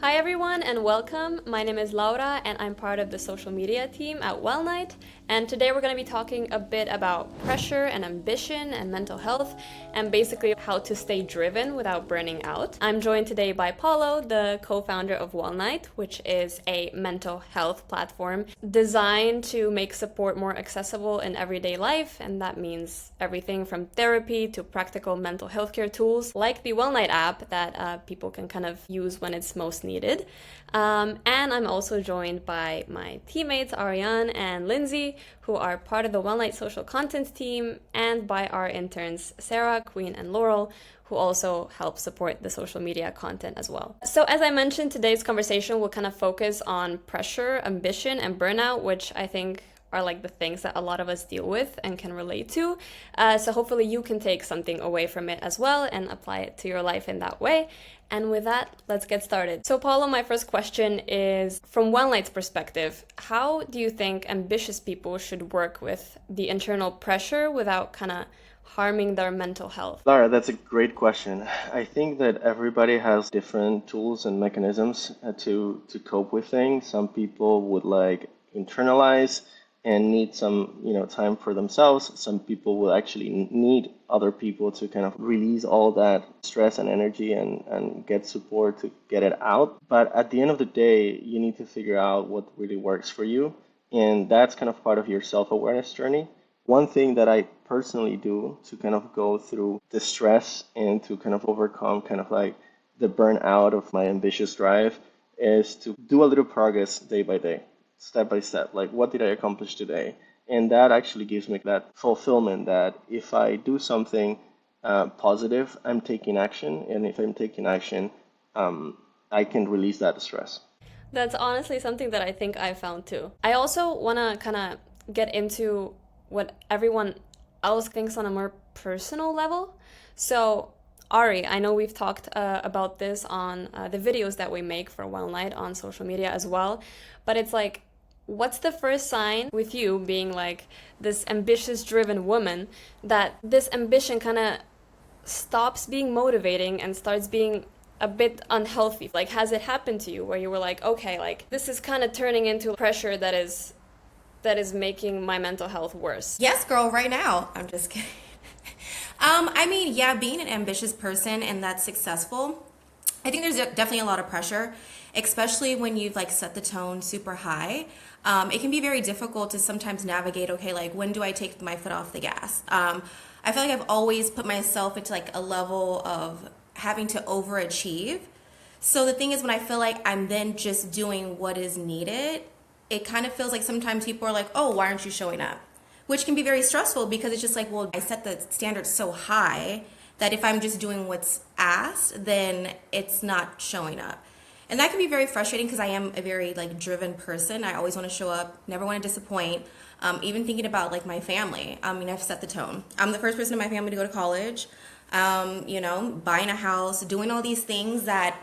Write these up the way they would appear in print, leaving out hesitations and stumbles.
Hi everyone and welcome. My name is Laura and I'm part of the social media team at Wellnite. And today we're going to be talking a bit about pressure and ambition and mental health and basically how to stay driven without burning out. I'm joined today by Paulo, the co-founder of Wellnite, which is a mental health platform designed to make support more accessible in everyday life. And that means everything from therapy to practical mental health care tools like the Wellnite app that people can kind of use when it's most needed. And I'm also joined by my teammates Ariane and Lindsay, who are part of the Wellnite social content team, and by our interns Sarah, Queen, and Laurel, who also help support the social media content as well. So as I mentioned, today's conversation will kind of focus on pressure, ambition, and burnout, which I think are like the things that a lot of us deal with and can relate to. So hopefully you can take something away from it as well and apply it to your life in that way. And with that, let's get started. So Paulo, my first question is, from Wellnite's perspective, how do you think ambitious people should work with the internal pressure without kind of harming their mental health? Lara, that's a great question. I think that everybody has different tools and mechanisms to cope with things. Some people would like internalize and need some, time for themselves. Some people will actually need other people to kind of release all that stress and energy and get support to get it out. But at the end of the day, you need to figure out what really works for you. And that's kind of part of your self-awareness journey. One thing that I personally do to kind of go through the stress and to kind of overcome kind of like the burnout of my ambitious drive is to do a little progress day by day, step by step. Like, what did I accomplish today? And that actually gives me that fulfillment that if I do something positive, I'm taking action. And if I'm taking action, I can release that stress. That's honestly something that I think I found too. I also want to kind of get into what everyone else thinks on a more personal level. So, Ari, I know we've talked about this on the videos that we make for Wellnite on social media as well, but it's like, what's the first sign with you being like this ambitious, driven woman that this ambition kind of stops being motivating and starts being a bit unhealthy? Like, has it happened to you where you were like, okay, like this is kind of turning into pressure that is making my mental health worse? Yes, girl, right now. I'm just kidding. Yeah, being an ambitious person and that's successful, I think there's definitely a lot of pressure, especially when you've like set the tone super high. It can be very difficult to sometimes navigate, okay, like when do I take my foot off the gas? I feel like I've always put myself into like a level of having to overachieve. So the thing is, when I feel like I'm then just doing what is needed, it kind of feels like sometimes people are like, oh, why aren't you showing up? Which can be very stressful because it's just like, well, I set the standard so high that if I'm just doing what's asked, then it's not showing up. And that can be very frustrating because I am a very like driven person. I always want to show up, never want to disappoint. Even thinking about like my family. I've set the tone. I'm the first person in my family to go to college, buying a house, doing all these things that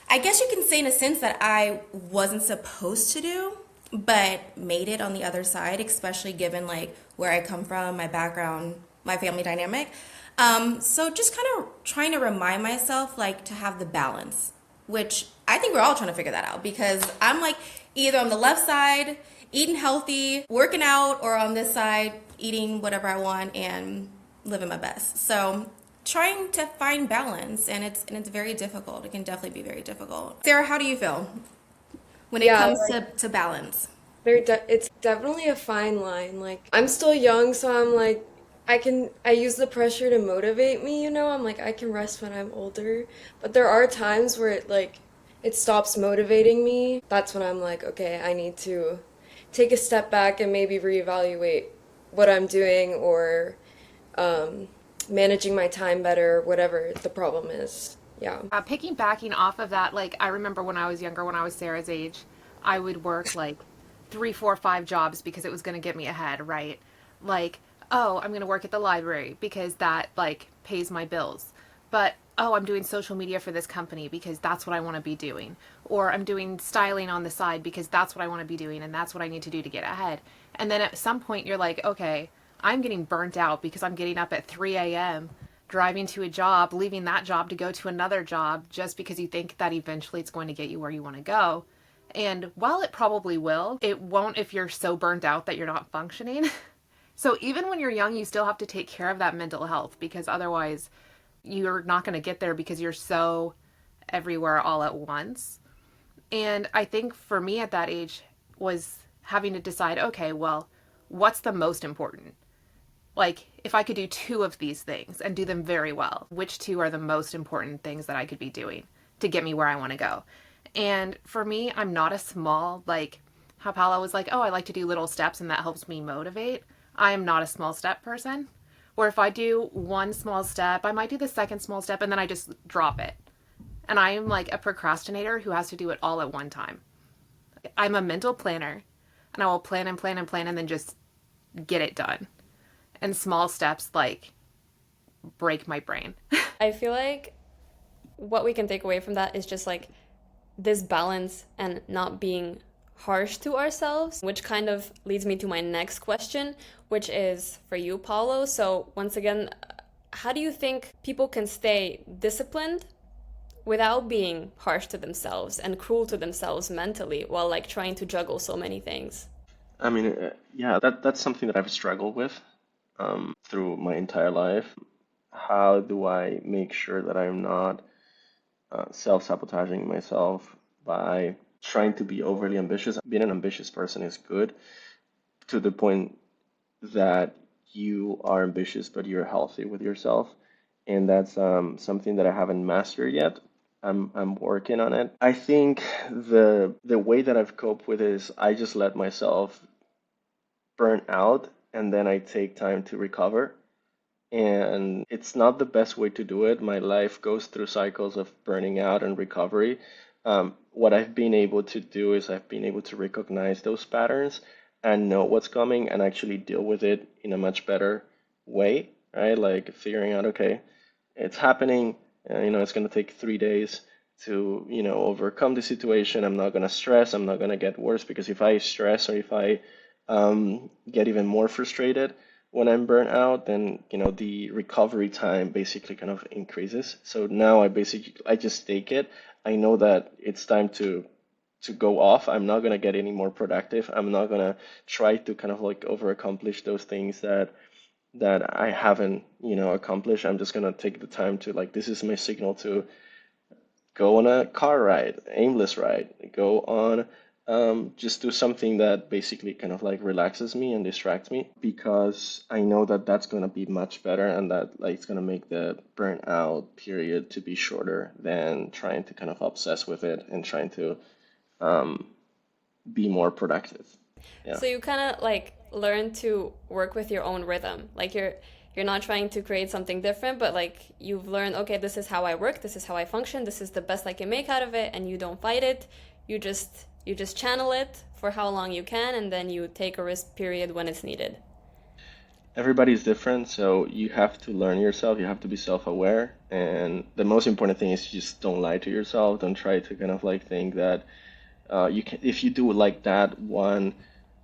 I guess you can say in a sense that I wasn't supposed to do, but made it on the other side, especially given like where I come from, my background, my family dynamic. So just kind of trying to remind myself like to have the balance, which I think we're all trying to figure that out because I'm like either on the left side, eating healthy, working out, or on this side, eating whatever I want and living my best. So trying to find balance, and it's very difficult. It can definitely be very difficult. Sarah, how do you feel when it Yeah, comes like to balance? it's definitely a fine line. Like I'm still young, so I'm like I use the pressure to motivate me, I'm like I can rest when I'm older. But there are times where it stops motivating me. That's when I'm like, okay, I need to take a step back and maybe reevaluate what I'm doing or um, managing my time better, whatever the problem is. Yeah. Piggybacking off of that, like I remember when I was younger, when I was Sarah's age, I would work like three, four, five jobs because it was going to get me ahead, right? Like, oh, I'm going to work at the library because that like pays my bills. But oh, I'm doing social media for this company because that's what I want to be doing. Or I'm doing styling on the side because that's what I want to be doing and that's what I need to do to get ahead. And then at some point you're like, okay, I'm getting burnt out because I'm getting up at 3 a.m. driving to a job, leaving that job to go to another job just because you think that eventually it's going to get you where you want to go. And while it probably will, it won't if you're so burnt out that you're not functioning. So even when you're young, you still have to take care of that mental health, because otherwise you're not going to get there because you're so everywhere all at once. And I think for me at that age was having to decide, okay, well, what's the most important? Like, if I could do two of these things and do them very well, which two are the most important things that I could be doing to get me where I want to go? And for me, I'm not a small, like how Paula was like, oh, I like to do little steps and that helps me motivate. I am not a small step person. Or if I do one small step, I might do the second small step and then I just drop it. And I am like a procrastinator who has to do it all at one time. I'm a mental planner, and I will plan and plan and plan and then just get it done. And small steps like break my brain. I feel like what we can take away from that is just like this balance and not being harsh to ourselves, which kind of leads me to my next question, which is for you, Paulo. So once again, how do you think people can stay disciplined without being harsh to themselves and cruel to themselves mentally while like trying to juggle so many things? I mean, yeah, that's something that I've struggled with through my entire life. How do I make sure that I'm not self-sabotaging myself by trying to be overly ambitious? Being an ambitious person is good to the point that you are ambitious, but you're healthy with yourself. And that's something that I haven't mastered yet. I'm working on it. I think the way that I've coped with it is I just let myself burn out and then I take time to recover. And it's not the best way to do it. My life goes through cycles of burning out and recovery. What I've been able to do is I've been able to recognize those patterns and know what's coming and actually deal with it in a much better way, right? Like figuring out, okay, it's happening, it's going to take 3 days to, overcome the situation. I'm not going to stress. I'm not going to get worse, because if I stress or if I get even more frustrated when I'm burnt out, then the recovery time basically kind of increases. So now I just take it. I know that it's time to go off. I'm not gonna get any more productive. I'm not gonna try to kind of like over accomplish those things that I haven't accomplished. I'm just gonna take the time to, like, this is my signal to go on a car ride, aimless ride, go on just do something that basically kind of like relaxes me and distracts me, because I know that that's going to be much better and that like it's going to make the burnout period to be shorter than trying to kind of obsess with it and trying to um, be more productive. Yeah. So you kind of like learn to work with your own rhythm. Like you're not trying to create something different, but like you've learned, okay, this is how I work, this is how I function, this is the best I can make out of it, and you don't fight it. You just channel it for how long you can, and then you take a rest period when it's needed. Everybody's different, so you have to learn yourself. You have to be self-aware, and the most important thing is just don't lie to yourself. Don't try to kind of like think that you can. If you do like that one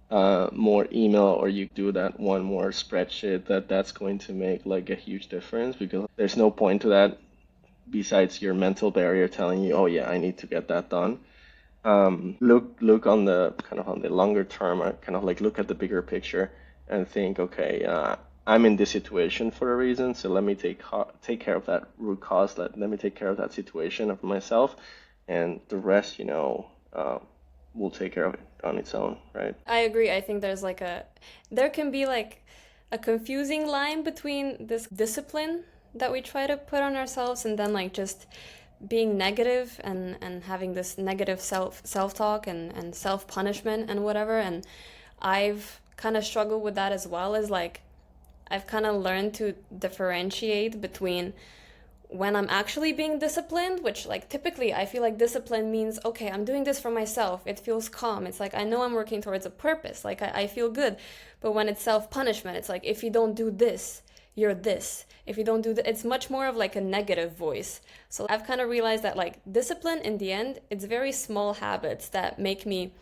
more email or you do that one more spreadsheet, that's going to make like a huge difference, because there's no point to that besides your mental barrier telling you, oh yeah, I need to get that done. Look on the kind of on the longer term, or kind of like look at the bigger picture and think, okay, I'm in this situation for a reason, so let me take care of that root cause. Let me take care of that situation of myself, and the rest, will take care of it on its own, right? I agree. I think there can be like a confusing line between this discipline that we try to put on ourselves and then like just being negative and having this negative self-talk and self-punishment and whatever. And I've kind of struggled with that as well, as like I've kind of learned to differentiate between when I'm actually being disciplined, which like typically I feel like discipline means, okay, I'm doing this for myself. It feels calm. It's like I know I'm working towards a purpose. Like I feel good. But when it's self-punishment, it's like if you don't do this, you're this. If you don't do that, it's much more of like a negative voice. So I've kind of realized that like discipline in the end, it's very small habits that make me,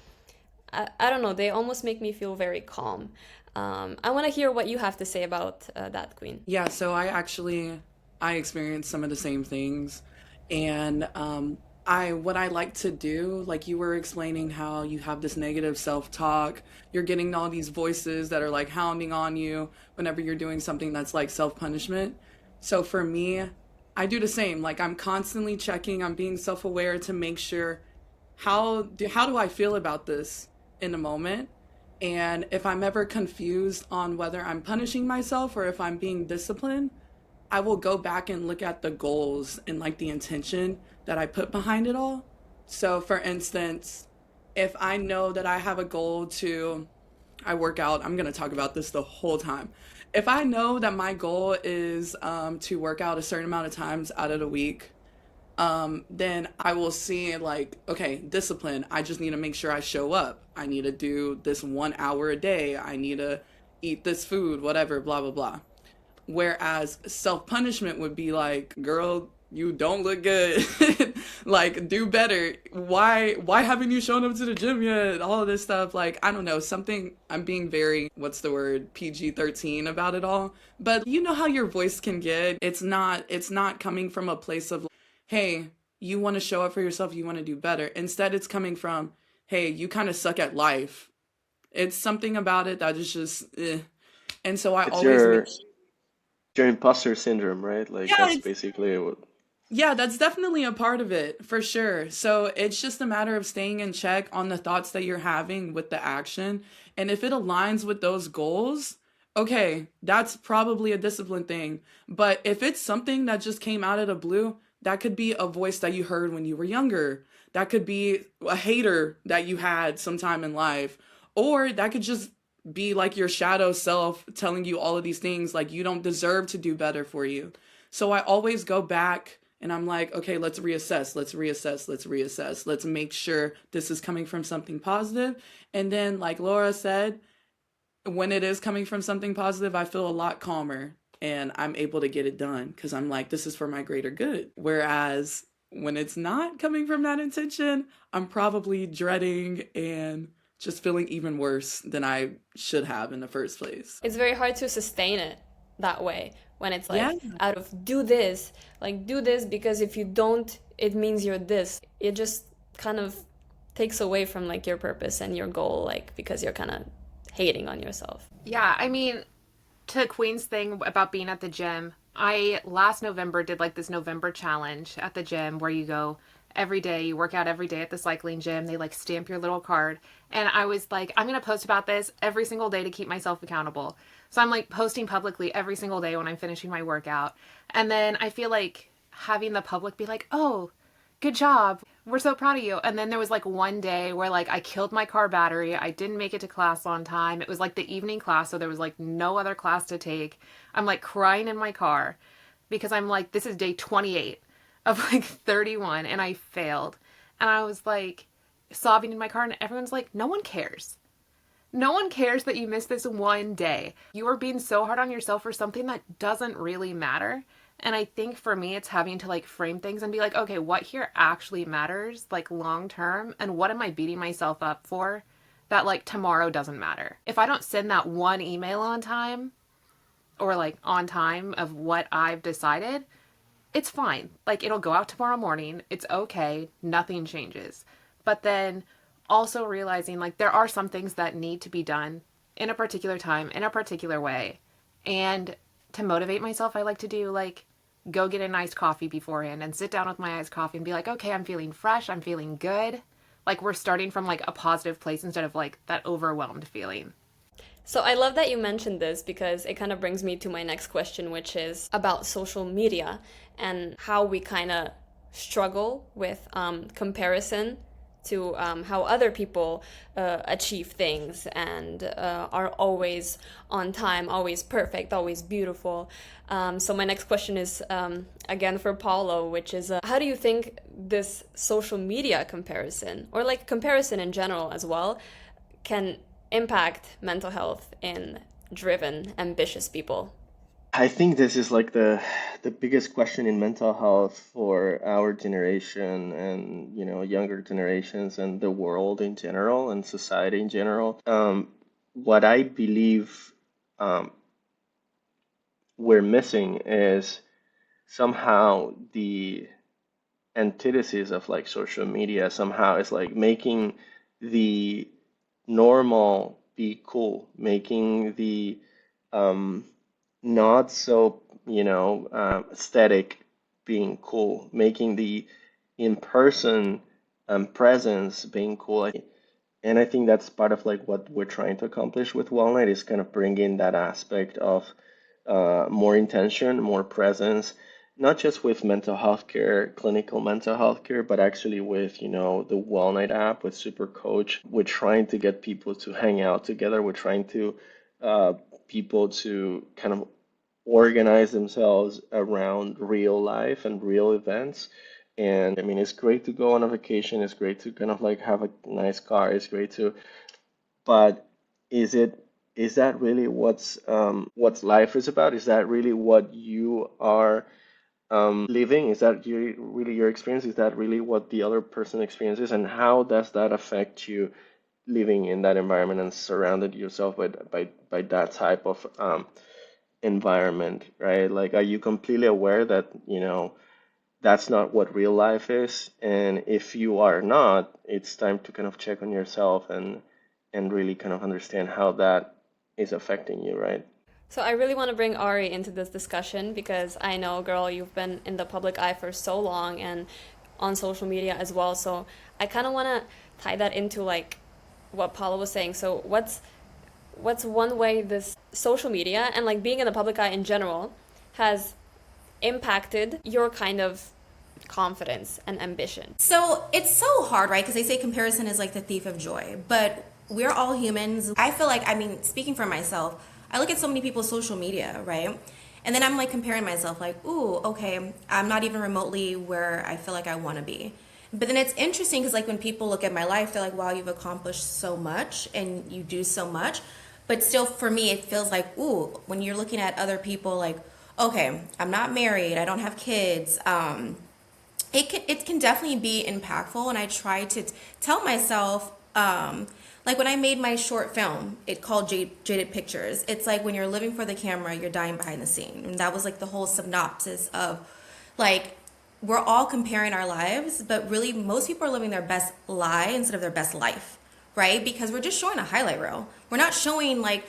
I don't know, they almost make me feel very calm. I want to hear what you have to say about that, Queen. Yeah, so I actually I experience some of the same things. And I what I like to do, like you were explaining how you have this negative self-talk, you're getting all these voices that are like hounding on you whenever you're doing something that's like self-punishment. So for me, I do the same. Like I'm constantly checking, I'm being self-aware to make sure how do I feel about this in the moment? And if I'm ever confused on whether I'm punishing myself or if I'm being disciplined, I will go back and look at the goals and like the intention that I put behind it all. So, for instance, if I know that I have a goal to, I work out, I'm going to talk about this the whole time. If I know that my goal is to work out a certain amount of times out of the week, then I will see like, okay, discipline. I just need to make sure I show up. I need to do this 1 hour a day. I need to eat this food, whatever, blah, blah, blah. Whereas self punishment would be like, girl, you don't look good. Like, do better. Why haven't you shown up to the gym yet? All of this stuff. Like, I don't know, something I'm being very, what's the word, PG-13 about it all. But you know how your voice can get. It's not coming from a place of, hey, you want to show up for yourself, you want to do better. Instead, it's coming from, hey, you kind of suck at life. It's something about it that is just, eh. And so I It's always make, your imposter syndrome, right? Like yeah, that's it's, basically what. yeah, that's definitely a part of it for sure. So it's just a matter of staying in check on the thoughts that you're having with the action. And if it aligns with those goals, okay, that's probably a discipline thing. But if it's something that just came out of the blue, that could be a voice that you heard when you were younger. That could be a hater that you had sometime in life. Or that could just be like your shadow self telling you all of these things like you don't deserve to do better for you. So I always go back and I'm like, okay, let's reassess, let's reassess, let's reassess. Let's make sure this is coming from something positive. And then, like Laura said, when it is coming from something positive, I feel a lot calmer and I'm able to get it done because I'm like, this is for my greater good. Whereas when it's not coming from that intention, I'm probably dreading and just feeling even worse than I should have in the first place. It's very hard to sustain it that way when it's Yeah. like out of do this, like do this because if you don't, it means you're this. It just kind of takes away from like your purpose and your goal, like because you're kind of hating on yourself. Yeah, I mean, to Queen's thing about being at the gym, I last November did like this November challenge at the gym where you go every day, you work out every day at the cycling gym. They like stamp your little card. And I was like, I'm going to post about this every single day to keep myself accountable. So I'm like posting publicly every single day when I'm finishing my workout. And then I feel like having the public be like, oh, good job. We're so proud of you. And then there was like one day where like I killed my car battery. I didn't make it to class on time. It was like the evening class, so there was like no other class to take. I'm like crying in my car because I'm like, this is day 28 of like 31 and I failed. And I was like sobbing in my car and everyone's like, no one cares. No one cares that you missed this one day. You are being so hard on yourself for something that doesn't really matter. And I think for me, it's having to like frame things and be like, okay, what here actually matters, like long term, and what am I beating myself up for that like tomorrow doesn't matter? If I don't send that one email on time or like on time of what I've decided, it's fine. Like it'll go out tomorrow morning. It's okay. Nothing changes. But then also realizing like there are some things that need to be done in a particular time, in a particular way. And to motivate myself, I like to do like go get an iced coffee beforehand and sit down with my iced coffee and be like, okay, I'm feeling fresh. I'm feeling good. Like we're starting from like a positive place instead of like that overwhelmed feeling. So I love that you mentioned this because it kind of brings me to my next question, which is about social media and how we kind of struggle with comparison to how other people achieve things and are always on time, always perfect, always beautiful. So my next question is again for Paulo, which is how do you think this social media comparison or like comparison in general as well can impact mental health in driven, ambitious people? I think this is like the biggest question in mental health for our generation and younger generations and the world in general and society in general. What I believe we're missing is somehow the antithesis of like social media somehow is like making the normal be cool, making the um, not so, aesthetic being cool, making the in-person presence being cool. And I think that's part of like what we're trying to accomplish with Wellnite is kind of bring in that aspect of more intention, more presence, not just with mental health care, clinical mental health care, but actually with, the Wellnite app with Super Coach. We're trying to get people to hang out together. We're trying to uh, people to kind of organize themselves around real life and real events. And I mean, it's great to go on a vacation. It's great to kind of like have a nice car. It's great to, but is it is that really what's life is about? Is that really what you are living? Is that really your experience? Is that really what the other person experiences? And how does that affect you living in that environment and surrounded yourself by that type of environment, right? Like, are you completely aware that, that's not what real life is? And if you are not, it's time to kind of check on yourself and really kind of understand how that is affecting you, right? So I really want to bring Ari into this discussion because I know, girl, you've been in the public eye for so long and on social media as well. So I kind of want to tie that into like what Paula was saying. So what's one way this social media and like being in the public eye in general has impacted your kind of confidence and ambition? So it's so hard, right? Because they say comparison is like the thief of joy, but we're all humans. I feel like, I mean, speaking for myself, I look at so many people's social media, right? And then I'm like comparing myself, like, ooh, okay, I'm not even remotely where I feel like I want to be. But then it's interesting because like when people look at my life, they're like, wow, you've accomplished so much and you do so much. But still, for me, it feels like, ooh, when you're looking at other people, like, okay, I'm not married, I don't have kids. It can definitely be impactful, and I try to tell myself, like when I made my short film, it called Jaded Pictures. It's like when you're living for the camera, you're dying behind the scene, and that was like the whole synopsis of, like, we're all comparing our lives, but really most people are living their best lie instead of their best life, right? Because we're just showing a highlight reel. We're not showing like,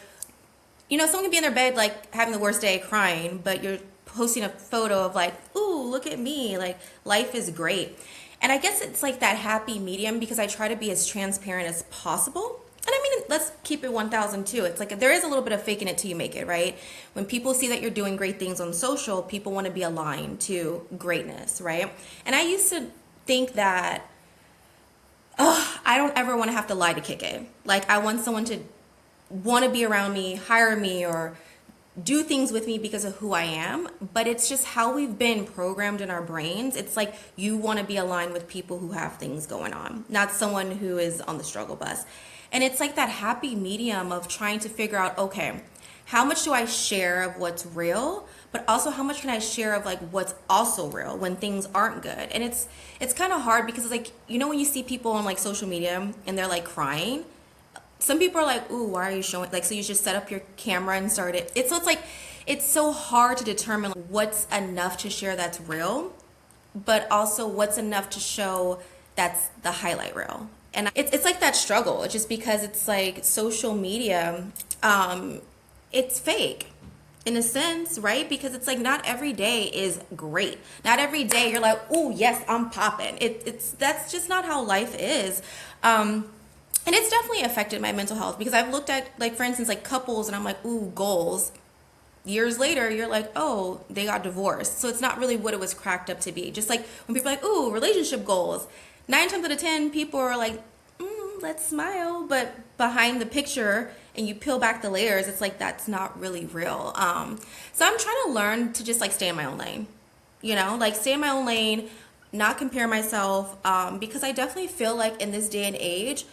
someone can be in their bed like having the worst day crying, but you're posting a photo of like, ooh, look at me, like life is great. And I guess it's like that happy medium because I try to be as transparent as possible. And I mean, let's keep it 1000 too. It's like there is a little bit of faking it till you make it, right? When people see that you're doing great things on social, people want to be aligned to greatness, right? And I used to think that, I don't ever want to have to lie to kick it. Like I want someone to want to be around me, hire me, or do things with me because of who I am, but it's just how we've been programmed in our brains. It's like you want to be aligned with people who have things going on, not someone who is on the struggle bus. And it's like that happy medium of trying to figure out, okay, how much do I share of what's real, but also how much can I share of like what's also real when things aren't good? And it's kind of hard because it's like, when you see people on like social media and they're like crying, some people are like, ooh, why are you showing? Like, so you just set up your camera and start it. It's like, it's so hard to determine what's enough to share that's real, but also what's enough to show that's the highlight reel. And it's like that struggle. It's just because it's like social media, it's fake in a sense, right? Because it's like not every day is great. Not every day you're like, ooh, yes, I'm popping. That's just not how life is. And it's definitely affected my mental health because I've looked at, like, for instance, like couples and I'm like, ooh, goals. Years later, you're like, oh, they got divorced. So it's not really what it was cracked up to be. Just like when people are like, ooh, relationship goals. 9 times out of 10, people are like, let's smile. But behind the picture and you peel back the layers, it's like, that's not really real. So I'm trying to learn to just like stay in my own lane, like stay in my own lane, not compare myself. Because I definitely feel like in this day and age,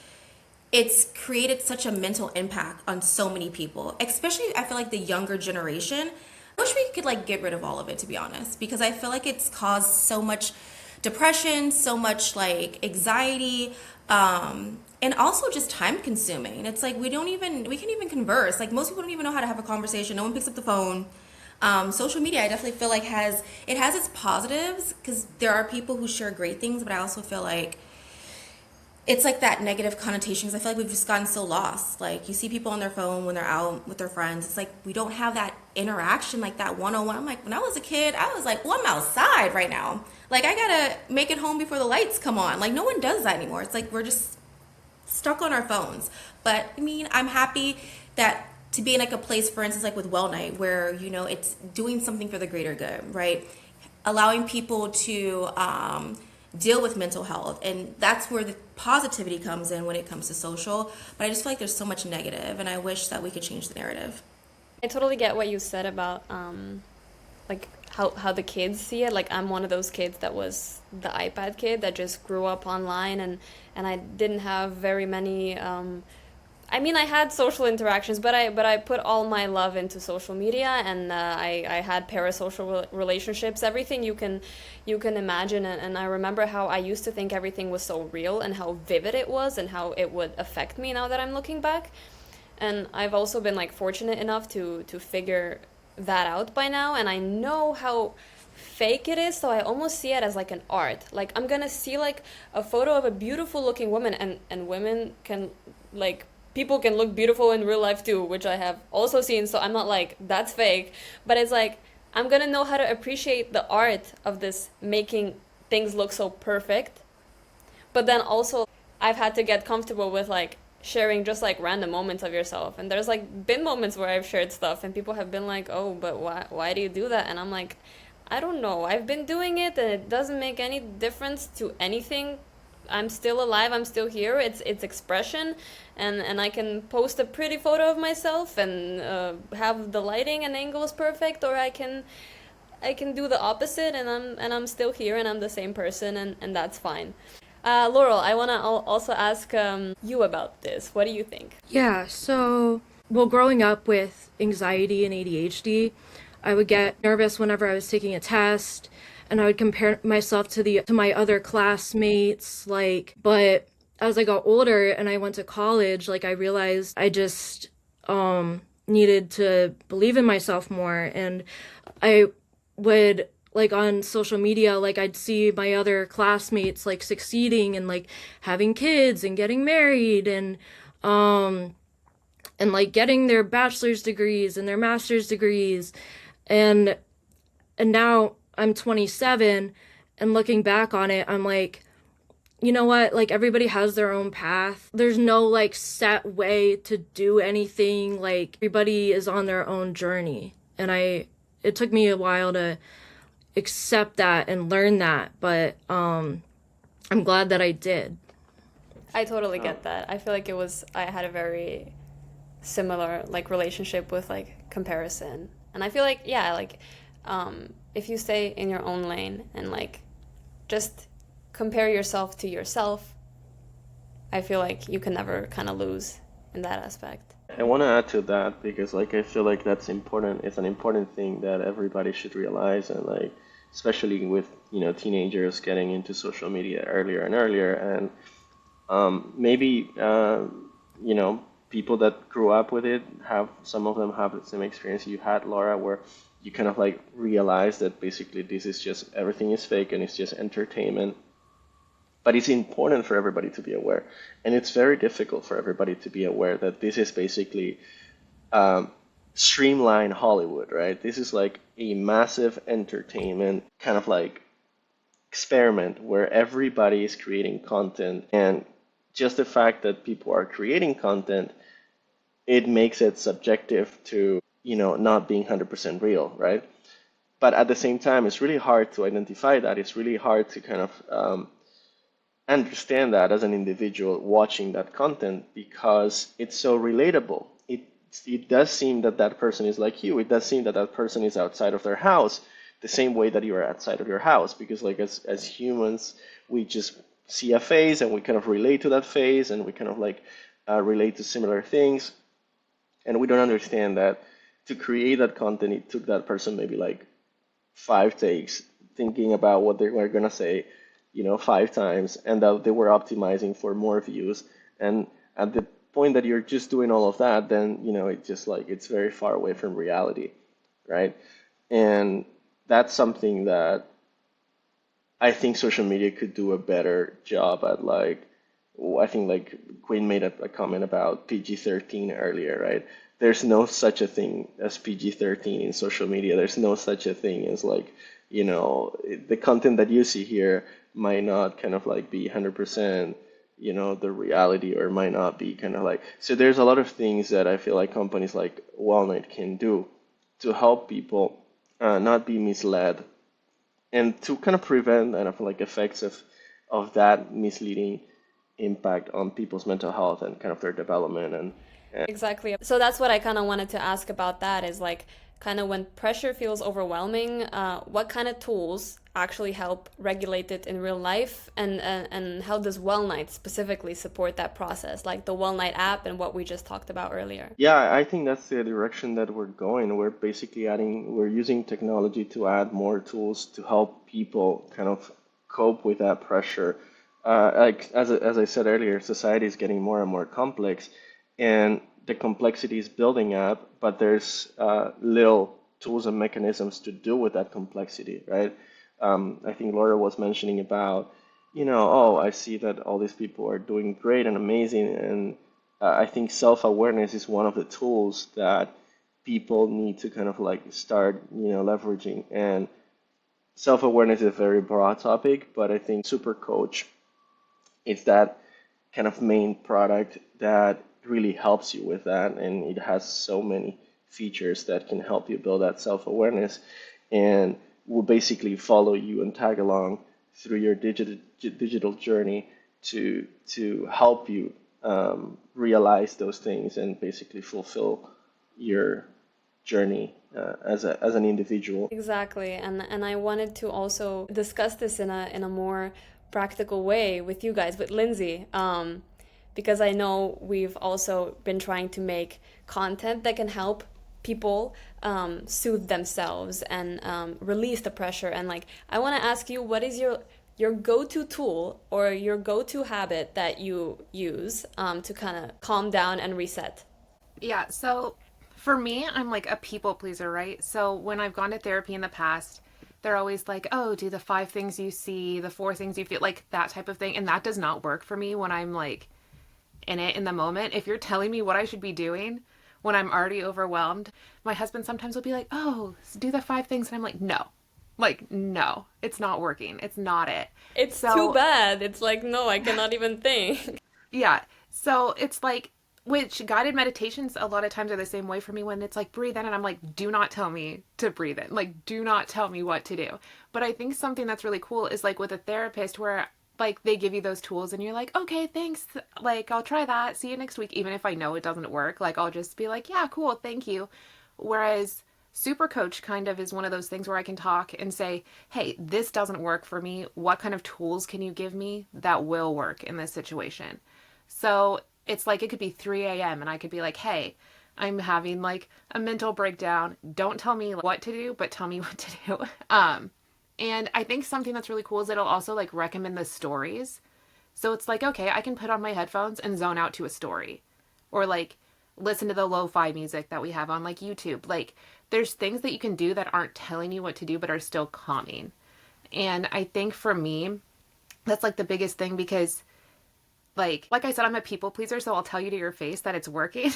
it's created such a mental impact on so many people, especially I feel like the younger generation. I wish we could like get rid of all of it, to be honest, because I feel like it's caused so much depression, so much like anxiety, and also just time consuming. It's like we can't even converse. Like most people don't even know how to have a conversation. No one picks up the phone. Social media, I definitely feel like has its positives because there are people who share great things, but I also feel like it's like that negative connotation because I feel like we've just gotten so lost. Like you see people on their phone when they're out with their friends. It's like we don't have that interaction like that one-on-one. I'm like, when I was a kid, I was like, well, I'm outside right now. Like I gotta make it home before the lights come on. Like no one does that anymore. It's like we're just stuck on our phones. But I mean, I'm happy that to be in like a place, for instance, like with Wellnite, where it's doing something for the greater good, right? Allowing people to deal with mental health, and that's where the positivity comes in when it comes to social. But I just feel like there's so much negative, and I wish that we could change the narrative. I totally get what you said about like how the kids see it. Like I'm one of those kids that was the iPad kid that just grew up online, and I didn't have very many I mean, I had social interactions, but I put all my love into social media, and I had parasocial relationships, everything you can imagine, and I remember how I used to think everything was so real and how vivid it was and how it would affect me now that I'm looking back. And I've also been like fortunate enough to figure that out by now, and I know how fake it is, so I almost see it as like an art. Like I'm gonna see like a photo of a beautiful looking woman, and women can like people can look beautiful in real life too, which I have also seen, so I'm not like that's fake, but it's like I'm gonna know how to appreciate the art of this making things look so perfect. But then also I've had to get comfortable with like sharing just like random moments of yourself, and there's like been moments where I've shared stuff and people have been like, oh, but why do you do that? And I'm like, I don't know, I've been doing it and it doesn't make any difference to anything. I'm still alive, I'm still here, it's expression, and I can post a pretty photo of myself and have the lighting and angles perfect, or I can do the opposite, and I'm still here and I'm the same person, and that's fine. Laurel, I want to also ask you about this. What do you think? Yeah, so, well, growing up with anxiety and ADHD, I would get nervous whenever I was taking a test, and I would compare myself to my other classmates, like, but as I got older and I went to college, like, I realized I just needed to believe in myself more, and I would like on social media, like I'd see my other classmates like succeeding and like having kids and getting married and like getting their bachelor's degrees and their master's degrees, and now I'm 27, and looking back on it, I'm like, you know what, like everybody has their own path. There's no like set way to do anything. Like everybody is on their own journey, and it took me a while to accept that and learn that, but I'm glad that I did. I totally get that. I feel like I had a very similar like relationship with like comparison, and I feel like yeah, like if you stay in your own lane and like just compare yourself to yourself, I feel like you can never kind of lose in that aspect. I want to add to that because like I feel like that's important. It's an important thing that everybody should realize, and like especially with teenagers getting into social media earlier and earlier, and maybe people that grew up with it some of them have the same experience you had, Laura, where you kind of like realize that basically this is just everything is fake and it's just entertainment. But it's important for everybody to be aware, and it's very difficult for everybody to be aware that this is basically streamlined Hollywood, right? This is like a massive entertainment kind of like experiment where everybody is creating content, and just the fact that people are creating content, it makes it subjective to not being 100% real, right? But at the same time, it's really hard to identify that. It's really hard to kind of understand that as an individual watching that content because it's so relatable. It does seem that that person is like you. It does seem that that person is outside of their house the same way that you are outside of your house, because like as humans, we just see a face and we kind of relate to that face, and we kind of like relate to similar things, and we don't understand that to create that content, it took that person maybe like 5 takes thinking about what they were gonna say 5 times, and that they were optimizing for more views. And at the point that you're just doing all of that, then it just like it's very far away from reality, right? And that's something that I think social media could do a better job at. Like, I think like Quinn made a comment about PG-13 earlier, right? There's no such a thing as PG-13 in social media. There's no such a thing as like, the content that you see here might not kind of like be 100%, the reality, or might not be kind of like. So there's a lot of things that I feel like companies like Wellnite can do to help people not be misled, and to kind of prevent kind of like effects of that misleading impact on people's mental health and kind of their development. And Exactly. So that's what I kind of wanted to ask about, that is like kind of when pressure feels overwhelming, what kind of tools actually help regulate it in real life, and how does Wellnight specifically support that process, like the Wellnight app and what we just talked about earlier? yeah, I think that's the direction that we're going. We're using technology to add more tools to help people kind of cope with that pressure. Like as I said earlier, society is getting more and more complex, and the complexity is building up, but there's little tools and mechanisms to deal with that complexity, right? I think Laura was mentioning about, oh, I see that all these people are doing great and amazing, and I think self-awareness is one of the tools that people need to kind of like start, leveraging. And self-awareness is a very broad topic, but I think Super Coach is that kind of main product that really helps you with that, and it has so many features that can help you build that self-awareness, and will basically follow you and tag along through your digital journey to help you realize those things and basically fulfill your journey as an individual. Exactly. And I wanted to also discuss this in a more practical way with you guys, with Lindsay, because I know we've also been trying to make content that can help people soothe themselves and release the pressure. And like, I want to ask you, what is your go-to tool or your go-to habit that you use to kind of calm down and reset? Yeah, so for me, I'm like a people pleaser, right? So when I've gone to therapy in the past, they're always like, oh, do the 5 things you see, the 4 things you feel, like that type of thing. And that does not work for me when I'm like in it in the moment. If you're telling me what I should be doing when I'm already overwhelmed, my husband sometimes will be like, oh, do the 5 things. And I'm like, no, no, it's not working. It's not it. It's too So bad. It's like, no, I cannot even think. yeah. So it's like, which guided meditations a lot of times are the same way for me when it's like breathe in and I'm like, do not tell me to breathe in. Like, do not tell me what to do. But I think something that's really cool is like with a therapist where like they give you those tools and you're like, okay, thanks. Like, I'll try that. See you next week. Even if I know it doesn't work, like I'll just be like, yeah, cool. Thank you. Whereas Super Coach kind of is one of those things where I can talk and say, hey, this doesn't work for me. What kind of tools can you give me that will work in this situation? So it's like it could be 3 a.m. and I could be like, hey, I'm having like a mental breakdown. Don't tell me what to do, but tell me what to do. And I think something that's really cool is it'll also like recommend the stories. So it's like, okay, I can put on my headphones and zone out to a story or like listen to the lo-fi music that we have on like YouTube. Like there's things that you can do that aren't telling you what to do, but are still calming. And I think for me, that's like the biggest thing because like I said, I'm a people pleaser, so I'll tell you to your face that it's working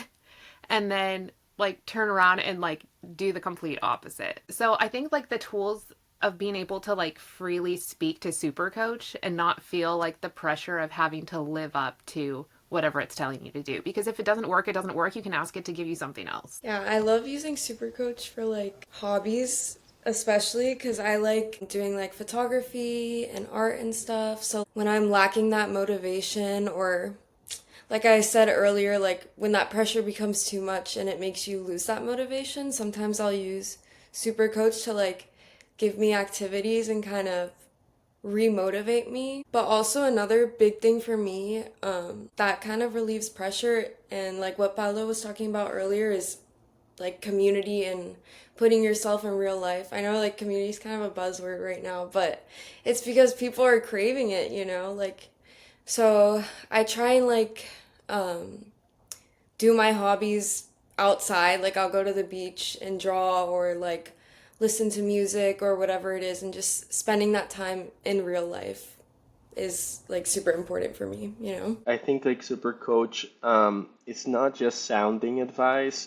and then like turn around and like do the complete opposite. So I think like the tools of being able to like freely speak to Super Coach and not feel like the pressure of having to live up to whatever it's telling you to do. Because if it doesn't work, it doesn't work. You can ask it to give you something else. Yeah, I love using Super Coach for like hobbies, especially because I like doing like photography and art and stuff. So when I'm lacking that motivation, or like I said earlier, like when that pressure becomes too much and it makes you lose that motivation, sometimes I'll use Super Coach to like give me activities and kind of remotivate me. But also another big thing for me that kind of relieves pressure, and like what Paolo was talking about earlier, is like community and putting yourself in real life. I know like community is kind of a buzzword right now, but it's because people are craving it, like, so I try and like do my hobbies outside. Like I'll go to the beach and draw, or like listen to music or whatever it is, and just spending that time in real life is like super important for me, you know? I think like super coach, it's not just sounding advice,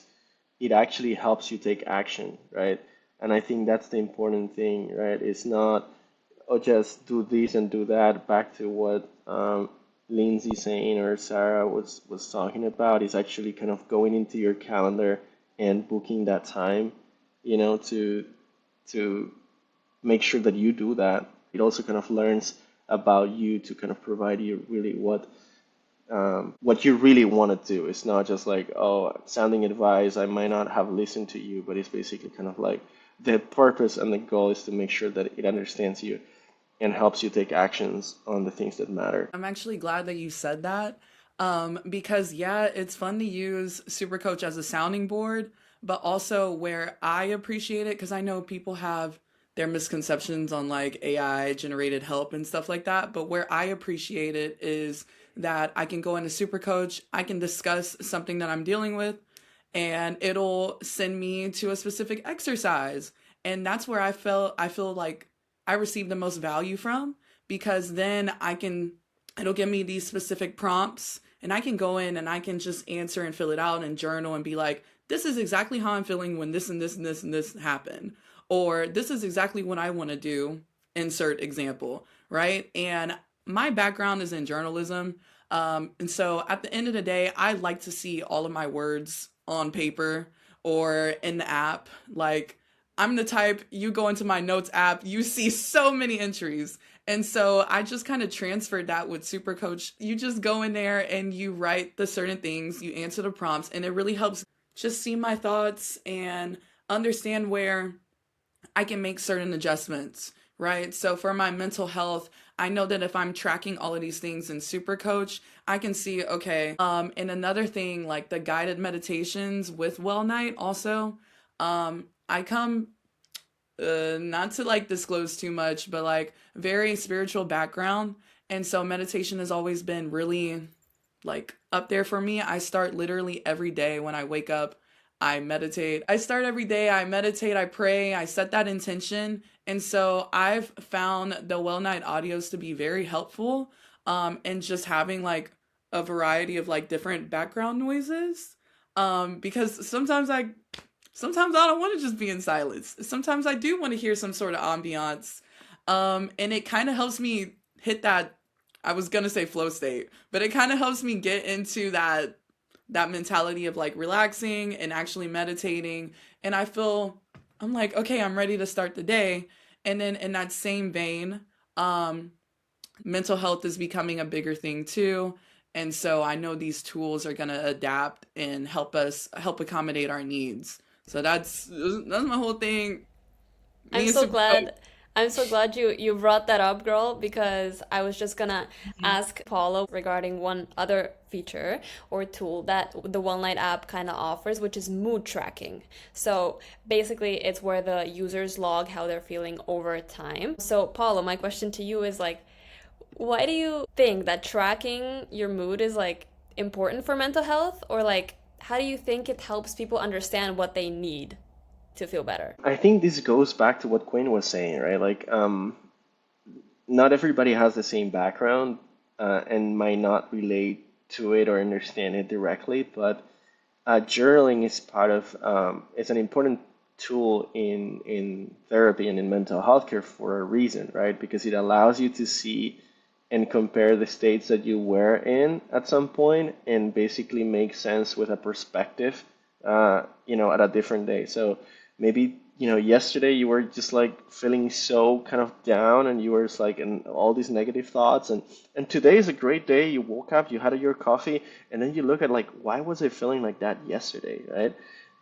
it actually helps you take action, right? And I think that's the important thing, right? It's not, oh, just do this and do that. Back to what Lindsay saying or Sarah was talking about, is actually kind of going into your calendar and booking that time, to make sure that you do that. It also kind of learns about you to kind of provide you really what you really want to do. It's not just like, oh, sounding advice, I might not have listened to you, but it's basically kind of like the purpose and the goal is to make sure that it understands you and helps you take actions on the things that matter. I'm actually glad that you said that, because yeah, it's fun to use Supercoach as a sounding board, but also where I appreciate it, because I know people have their misconceptions on like AI generated help and stuff like that, but where I appreciate it is that I can go into Supercoach, I can discuss something that I'm dealing with, and it'll send me to a specific exercise. And that's where I feel like I receive the most value from, because then it'll give me these specific prompts and I can go in and I can just answer and fill it out and journal and be like, this is exactly how I'm feeling when this and this and this and this happen. Or this is exactly what I want to do, insert example, right? And my background is in journalism. And so at the end of the day, I like to see all of my words on paper or in the app. Like, I'm the type, you go into my notes app, you see so many entries. And so I just kind of transferred that with Supercoach. You just go in there and you write the certain things, you answer the prompts, and it really helps just see my thoughts and understand where I can make certain adjustments, right? So for my mental health, I know that if I'm tracking all of these things in Supercoach, I can see, okay, and another thing, like the guided meditations with Wellnite also, I come, not to like disclose too much, but like very spiritual background. And so meditation has always been really like up there for me. I start literally every day when I wake up, I meditate. I start every day, I meditate, I pray, I set that intention. And so I've found the Wellnite audios to be very helpful, and just having like a variety of like different background noises. Because sometimes I don't want to just be in silence. Sometimes I do want to hear some sort of ambiance. And it kind of helps me hit that, I was going to say flow state, but it kind of helps me get into that mentality of like relaxing and actually meditating. And I'm like, okay, I'm ready to start the day. And then in that same vein, mental health is becoming a bigger thing too. And so I know these tools are going to adapt and help accommodate our needs. So that's my whole thing. I'm Me and so Super Coach. glad. I'm so glad you brought that up, girl, because I was just gonna ask Paulo regarding one other feature or tool that the One Light app kind of offers, which is mood tracking. So basically, it's where the users log how they're feeling over time. So, Paulo, my question to you is like, why do you think that tracking your mood is like important for mental health, or like, how do you think it helps people understand what they need to feel better? I think this goes back to what Quinn was saying, right? Like, not everybody has the same background and might not relate to it or understand it directly, but journaling is part of it's an important tool in therapy and in mental health care for a reason, right? Because it allows you to see and compare the states that you were in at some point and basically make sense with a perspective, at a different day. So maybe, yesterday you were just like feeling so kind of down and you were just like in all these negative thoughts, and today is a great day. You woke up, you had your coffee, and then you look at like, why was I feeling like that yesterday, right?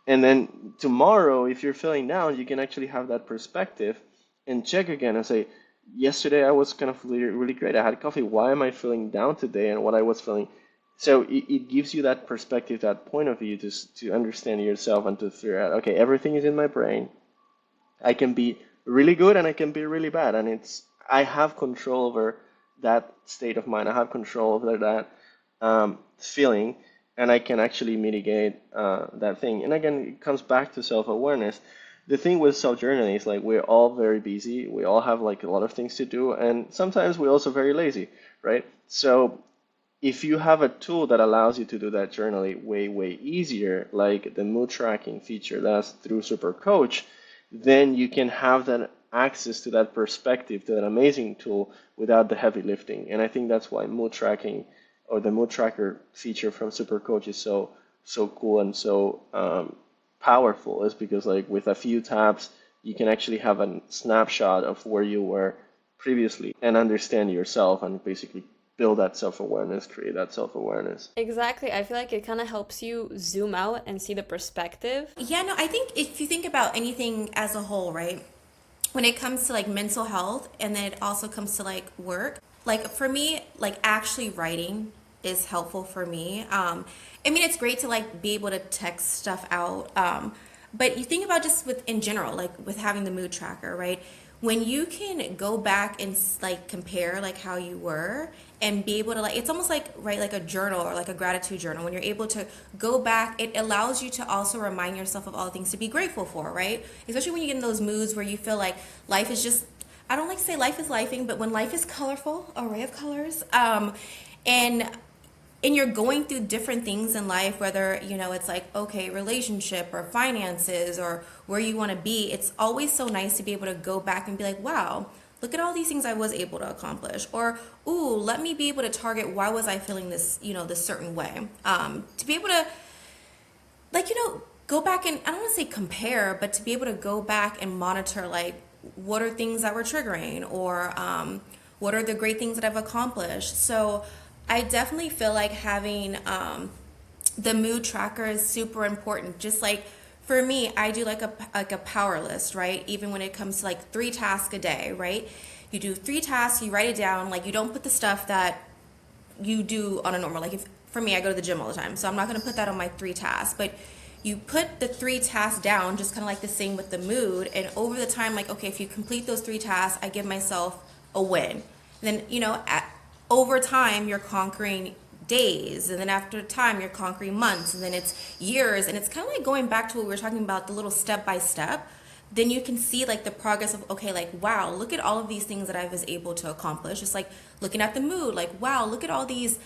And then tomorrow, if you're feeling down, you can actually have that perspective and check again and say, yesterday I was kind of really, really great. I had coffee. Why am I feeling down today? And what I was feeling. So it gives you that perspective, that point of view to understand yourself and to figure out, okay, everything is in my brain. I can be really good and I can be really bad. And I have control over that state of mind. I have control over that feeling, and I can actually mitigate that thing. And again, it comes back to self-awareness. The thing with self-journaling is like we're all very busy. We all have like a lot of things to do, and sometimes we're also very lazy, right? So if you have a tool that allows you to do that journaling way easier, like the mood tracking feature that's through Super Coach, then you can have that access to that perspective, to that amazing tool without the heavy lifting. And I think that's why mood tracking or the mood tracker feature from Super Coach is so cool and so powerful, is because like with a few taps you can actually have a snapshot of where you were previously and understand yourself and basically build that self-awareness, create that self-awareness. Exactly. I feel like it kind of helps you zoom out and see the perspective. Yeah, no, I think if you think about anything as a whole, right? When it comes to like mental health and then it also comes to like work, like for me, like actually writing is helpful for me. I mean, it's great to like be able to text stuff out. But you think about just with in general, like with having the mood tracker, right? When you can go back and like compare like how you were and be able to like, it's almost like, right, like a journal or like a gratitude journal. When you're able to go back, it allows you to also remind yourself of all the things to be grateful for, right? Especially when you get in those moods where you feel like life is just, I don't like to say life is lifing, but when life is colorful, array of colors, and you're going through different things in life, whether, you know, it's like, okay, relationship or finances or where you want to be, it's always so nice to be able to go back and be like, wow, look at all these things I was able to accomplish. Or, ooh, let me be able to target why was I feeling this, you know, this certain way. To be able to, like, you know, go back and, I don't want to say compare, but to be able to go back and monitor, like, what are things that were triggering or what are the great things that I've accomplished. So I definitely feel like having the mood tracker is super important. Just like for me, I do like a power list, right? Even when it comes to like 3 tasks a day, right? You do 3 tasks, you write it down. Like you don't put the stuff that you do on a normal. Like if for me, I go to the gym all the time, so I'm not going to put that on my 3 tasks, but you put the 3 tasks down, just kind of like the same with the mood. And over the time, like, okay, if you complete those 3 tasks, I give myself a win. And then, you know, over time, you're conquering days. And then after time, you're conquering months. And then it's years. And it's kind of like going back to what we were talking about, the little step by step. Then you can see like the progress of, okay, like, wow, look at all of these things that I was able to accomplish. Just like looking at the mood, like, wow, look at all these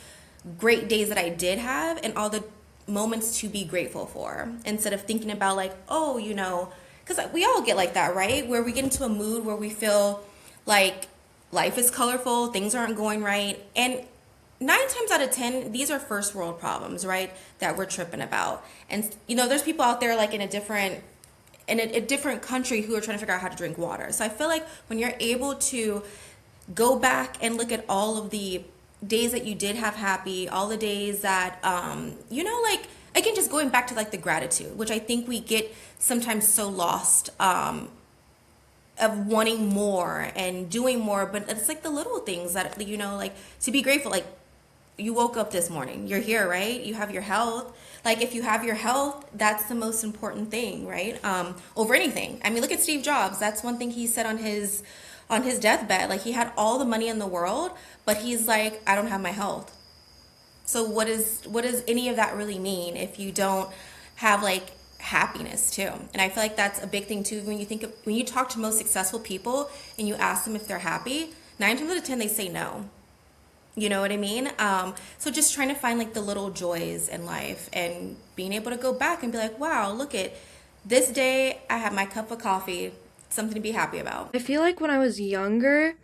great days that I did have and all the moments to be grateful for, instead of thinking about like, oh, you know, because we all get like that, right? Where we get into a mood where we feel like life is colorful, things aren't going right. And 9 times out of 10, these are first world problems, right? That we're tripping about. And, you know, there's people out there like in a different country who are trying to figure out how to drink water. So I feel like when you're able to go back and look at all of the days that you did have happy, all the days that, you know, like, again, just going back to like the gratitude, which I think we get sometimes so lost of wanting more and doing more, but it's like the little things that, you know, like to be grateful, like you woke up this morning, you're here, right? You have your health. Like if you have your health, that's the most important thing, right? Over anything. I mean, look at Steve Jobs. That's one thing he said on his deathbed. Like he had all the money in the world, but he's like, I don't have my health. So what does any of that really mean if you don't have like happiness too? And I feel like that's a big thing too. When you talk to most successful people and you ask them if they're happy, 9 times out of 10 they say no. You know what I mean? So just trying to find like the little joys in life and being able to go back and be like, wow, look at this day. I had my cup of coffee, something to be happy about. I feel like when I was younger,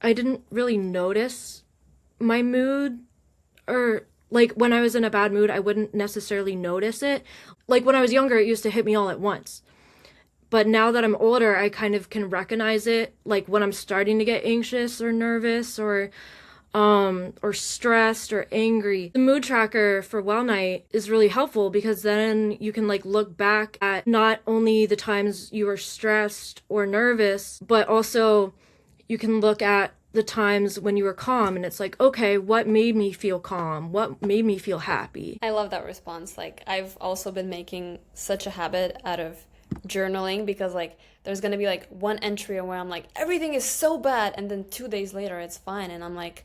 I didn't really notice my mood, or like when I was in a bad mood, I wouldn't necessarily notice it. Like when I was younger, it used to hit me all at once. But now that I'm older, I kind of can recognize it, like when I'm starting to get anxious or nervous or stressed or angry. The mood tracker for Wellnite is really helpful because then you can like look back at not only the times you were stressed or nervous, but also you can look at the times when you were calm, and it's like, okay, what made me feel calm? What made me feel happy? I love that response. Like I've also been making such a habit out of journaling because like there's gonna be like one entry where I'm like, everything is so bad, and then 2 days later it's fine, and I'm like,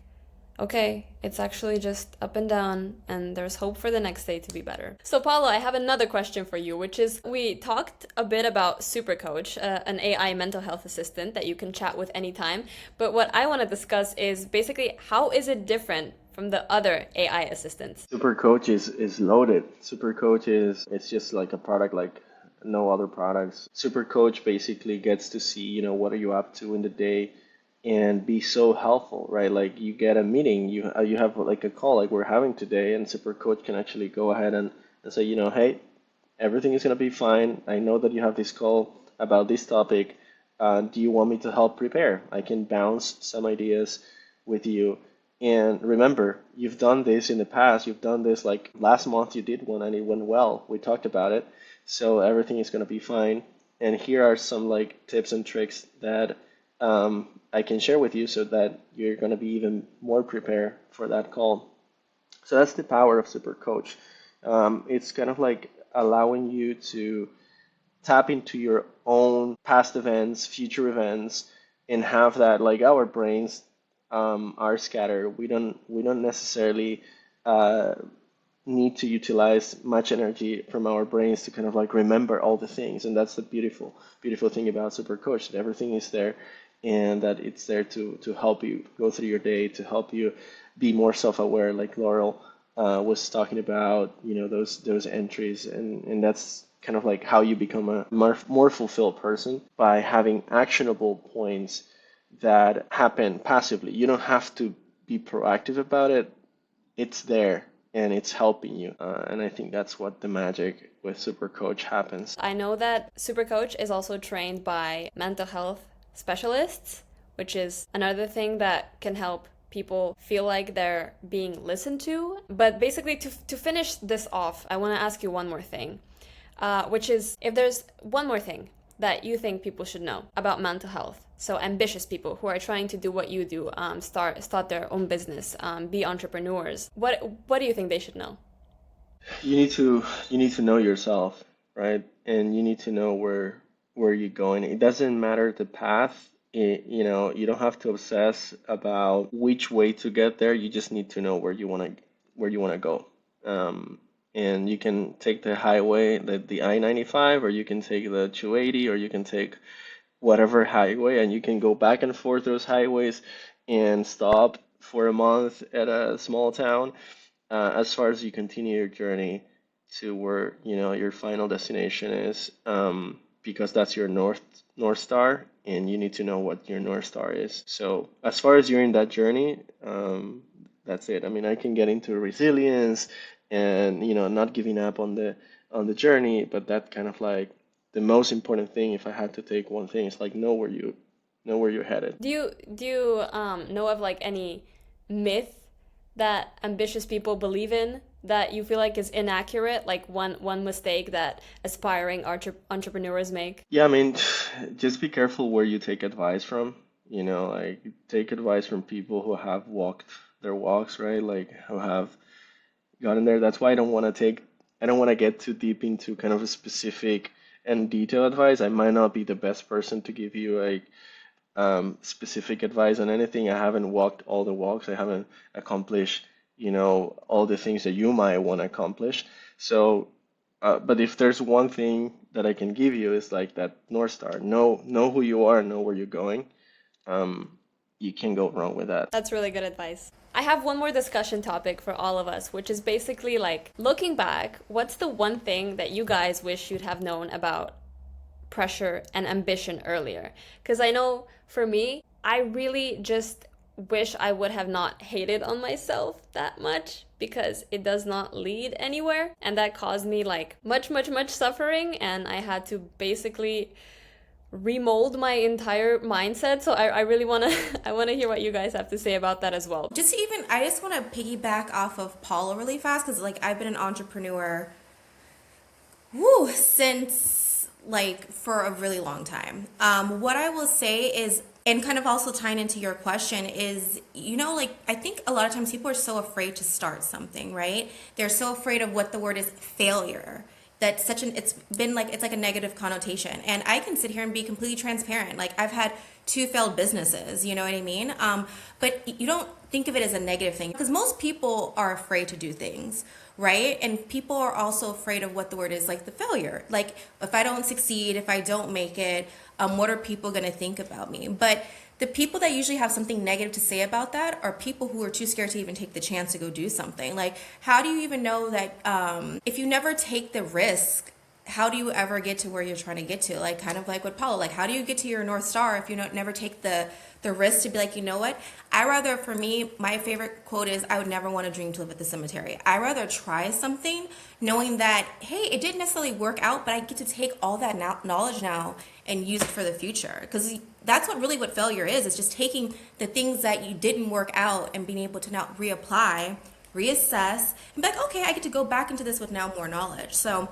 okay, it's actually just up and down, and there's hope for the next day to be better. So, Paula, I have another question for you, which is we talked a bit about Supercoach, an AI mental health assistant that you can chat with anytime. But what I want to discuss is basically how is it different from the other AI assistants? Super Coach is loaded. Super Coach is it's just like a product like no other products. Super Coach basically gets to see, what are you up to in the day and be so helpful, right? Like you get a meeting, you have like a call like we're having today, and Super Coach can actually go ahead and say, hey, everything is gonna be fine. I know that you have this call about this topic. Do you want me to help prepare? I can bounce some ideas with you. And remember, you've done this in the past. You've done this like last month you did one and it went well. We talked about it. So everything is going to be fine. And here are some like tips and tricks that I can share with you so that you're going to be even more prepared for that call. So that's the power of Super Coach. It's kind of like allowing you to tap into your own past events, future events, and have that like our brains are scattered. We don't necessarily uh, need to utilize much energy from our brains to kind of like remember all the things, and that's the beautiful thing about Super Coach, that everything is there, and that it's there to help you go through your day, to help you be more self-aware, like Laurel was talking about, those entries, and that's kind of like how you become a more fulfilled person by having actionable points that happen passively. You don't have to be proactive about it. It's there and it's helping you. And I think that's what the magic with Super Coach happens. I know that Supercoach is also trained by mental health specialists, which is another thing that can help people feel like they're being listened to. But basically, to finish this off, I want to ask you one more thing, which is if there's one more thing that you think people should know about mental health. So ambitious people who are trying to do what you do, start their own business, be entrepreneurs. What do you think they should know? You need to know yourself, right? And you need to know where you're going. It doesn't matter the path. You don't have to obsess about which way to get there. You just need to know where you want to go. And you can take the highway, the I-95, or you can take the 280, or you can take whatever highway, and you can go back and forth those highways and stop for a month at a small town, as far as you continue your journey to where your final destination is, because that's your north star, and you need to know what your north star is. So as far as you're in that journey, that's it. I mean, I can get into resilience and not giving up on the journey, but that kind of like the most important thing, if I had to take one thing, is like know where you're headed. Do you know of like any myth that ambitious people believe in that you feel like is inaccurate, like one mistake that aspiring entrepreneurs make? Yeah, I mean, just be careful where you take advice from. Like take advice from people who have walked their walks, right? Like who have gotten there. That's why I don't want to get too deep into kind of a specific and detailed advice. I might not be the best person to give you like specific advice on anything. I haven't walked all the walks. I haven't accomplished, all the things that you might want to accomplish. So, but if there's one thing that I can give you is like that North Star. Know who you are, know where you're going. You can't go wrong with that. That's really good advice. I have one more discussion topic for all of us, which is basically like looking back, what's the one thing that you guys wish you'd have known about pressure and ambition earlier? Because I know for me, I really just wish I would have not hated on myself that much, because it does not lead anywhere. And that caused me like much suffering. And I had to basically remold my entire mindset. So I really want to I want to hear what you guys have to say about that as well. I just want to piggyback off of Paula really fast, because like I've been an entrepreneur since like for a really long time. What I will say is, and kind of also tying into your question is, like I think a lot of times people are so afraid to start something, right? They're so afraid of what the word is, failure. that's such an, it's been like, it's like a negative connotation. And I can sit here and be completely transparent. Like I've had two failed businesses, you know what I mean? But you don't think of it as a negative thing because most people are afraid to do things, right? And people are also afraid of what the word is, like the failure. Like if I don't succeed, if I don't make it, what are people going to think about me? But the people that usually have something negative to say about that are people who are too scared to even take the chance to go do something. Like, how do you even know that if you never take the risk, how do you ever get to where you're trying to get to? Like, kind of like what Paula, like, how do you get to your North Star if you don't never take the risk to be like, you know what? I rather, for me, my favorite quote is, I would never want to dream to live at the cemetery. I rather try something knowing that, hey, it didn't necessarily work out, but I get to take all that knowledge now and use it for the future. Because that's what failure is. It's just taking the things that you didn't work out and being able to now reapply, reassess, and be like, okay, I get to go back into this with now more knowledge. So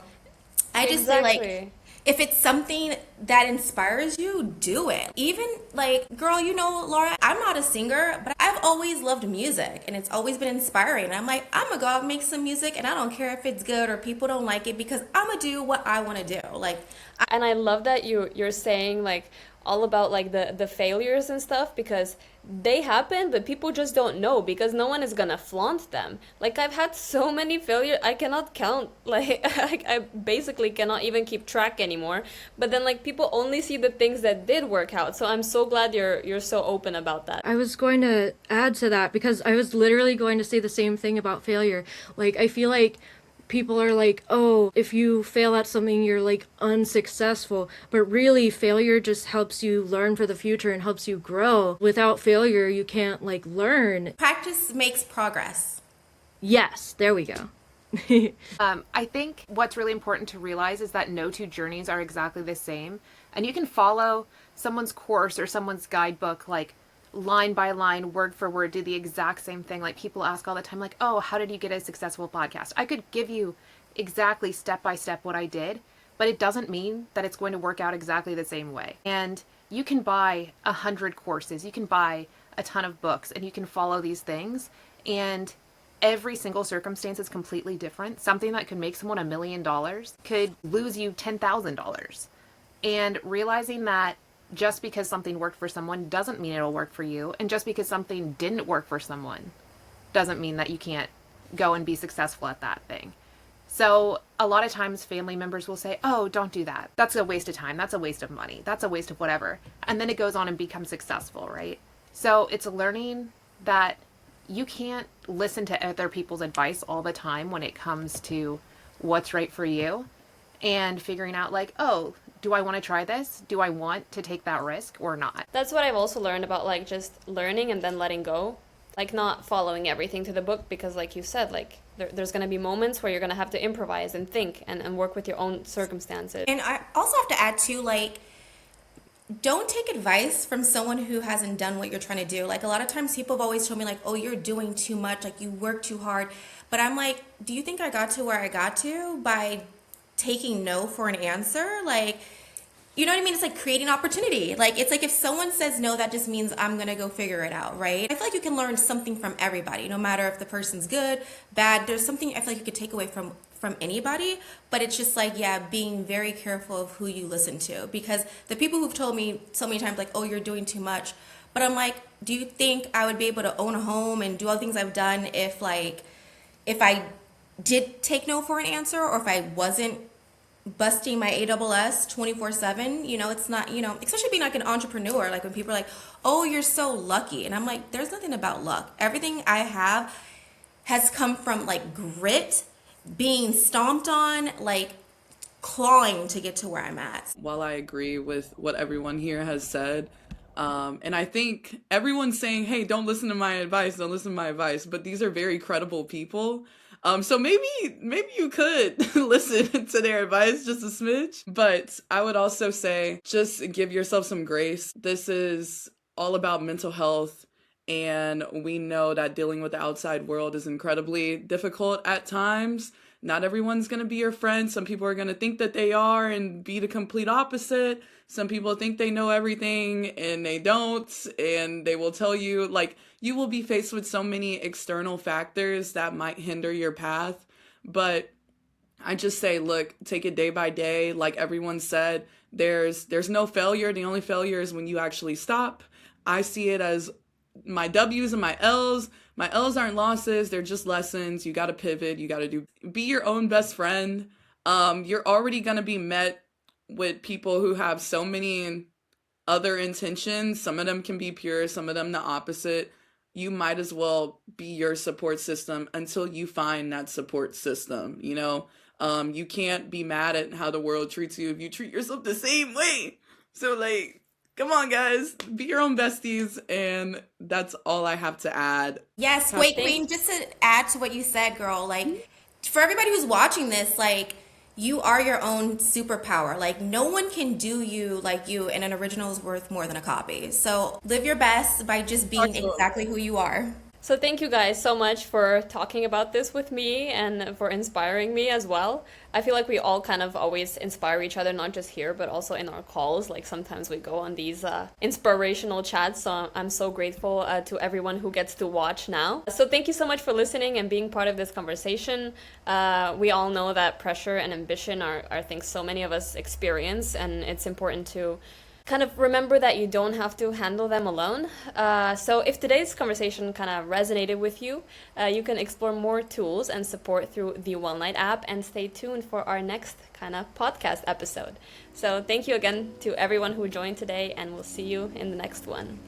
I just feel like if it's something that inspires you, do it. Even like, girl, you know, Laura, I'm not a singer, but I've always loved music and it's always been inspiring. And I'm like, I'm gonna go out and make some music and I don't care if it's good or people don't like it because I'm gonna do what I wanna do. Like, And I love that you're saying like all about like the failures and stuff because they happen, but people just don't know because no one is gonna flaunt them. Like I've had so many failures, I cannot count. Like I basically cannot even keep track anymore. But then like people only see the things that did work out. So I'm so glad you're so open about that. I was going to add to that because I was literally going to say the same thing about failure. Like, I feel like people are like, oh, if you fail at something, you're like unsuccessful. But really, failure just helps you learn for the future and helps you grow. Without failure, you can't like learn. practice makes progress. Yes, there we go. I think what's really important to realize is that no two journeys are exactly the same. And you can follow someone's course or someone's guidebook, like line by line, word for word, do the exact same thing. Like people ask all the time, like, oh, how did you get a successful podcast? I could give you exactly step by step what I did, but it doesn't mean that it's going to work out exactly the same way. And you can buy 100 courses, you can buy a ton of books, and you can follow these things. And every single circumstance is completely different. Something that could make someone $1 million could lose you $10,000. And realizing that just because something worked for someone doesn't mean it'll work for you. And just because something didn't work for someone doesn't mean that you can't go and be successful at that thing. So a lot of times family members will say, oh, don't do that. That's a waste of time. That's a waste of money. That's a waste of whatever. And then it goes on and becomes successful, right? So it's learning that you can't listen to other people's advice all the time when it comes to what's right for you, and figuring out like, oh, do I want to try this? Do I want to take that risk or not? That's what I've also learned about like just learning and then letting go. Like not following everything to the book because like you said, like there's going to be moments where you're going to have to improvise and think and work with your own circumstances. And I also have to add too, like, don't take advice from someone who hasn't done what you're trying to do. Like a lot of times people have always told me like, oh, you're doing too much, like you work too hard. But I'm like, do you think I got to where I got to by taking no for an answer? Like, you know what I mean? It's like creating opportunity. Like, it's like if someone says no, that just means I'm going to go figure it out, right? I feel like you can learn something from everybody, no matter if the person's good, bad. There's something I feel like you could take away from anybody, but it's just like, yeah, being very careful of who you listen to, because the people who've told me so many times like, oh, you're doing too much, but I'm like, do you think I would be able to own a home and do all the things I've done if I did take no for an answer, or if I wasn't busting my ASS 24/7? You know, it's not, you know, especially being like an entrepreneur, like when people are like, oh, you're so lucky, and I'm like, there's nothing about luck. Everything I have has come from like grit, being stomped on, like clawing to get to where I'm at. While I agree with what everyone here has said, and I think everyone's saying, hey, don't listen to my advice, but these are very credible people. So maybe you could listen to their advice just a smidge, but I would also say just give yourself some grace. This is all about mental health, and we know that dealing with the outside world is incredibly difficult at times. Not everyone's going to be your friend. Some people are going to think that they are and be the complete opposite. Some people think they know everything and they don't, and they will tell you, like, you will be faced with so many external factors that might hinder your path. But I just say, look, take it day by day. Like everyone said, there's no failure. The only failure is when you actually stop. I see it as my W's and my L's. My L's aren't losses, they're just lessons. You got to pivot. You got to be your own best friend. You're already going to be met with people who have so many other intentions. Some of them can be pure, some of them the opposite. You might as well be your support system until you find that support system. You can't be mad at how the world treats you if you treat yourself the same way. So like, come on, guys, be your own besties. And that's all I have to add. Yes, wait, Queen, just to add to what you said, girl, like for everybody who's watching this, like you are your own superpower. Like no one can do you like you, and an original is worth more than a copy. So live your best by just being exactly who you are. So thank you guys so much for talking about this with me and for inspiring me as well. I feel like we all kind of always inspire each other, not just here, but also in our calls. Like sometimes we go on these inspirational chats. So I'm so grateful to everyone who gets to watch now. So thank you so much for listening and being part of this conversation. We all know that pressure and ambition are things so many of us experience, and it's important to kind of remember that you don't have to handle them alone. So if today's conversation kind of resonated with you, you can explore more tools and support through the Wellnite app, and stay tuned for our next kind of podcast episode. So thank you again to everyone who joined today, and we'll see you in the next one.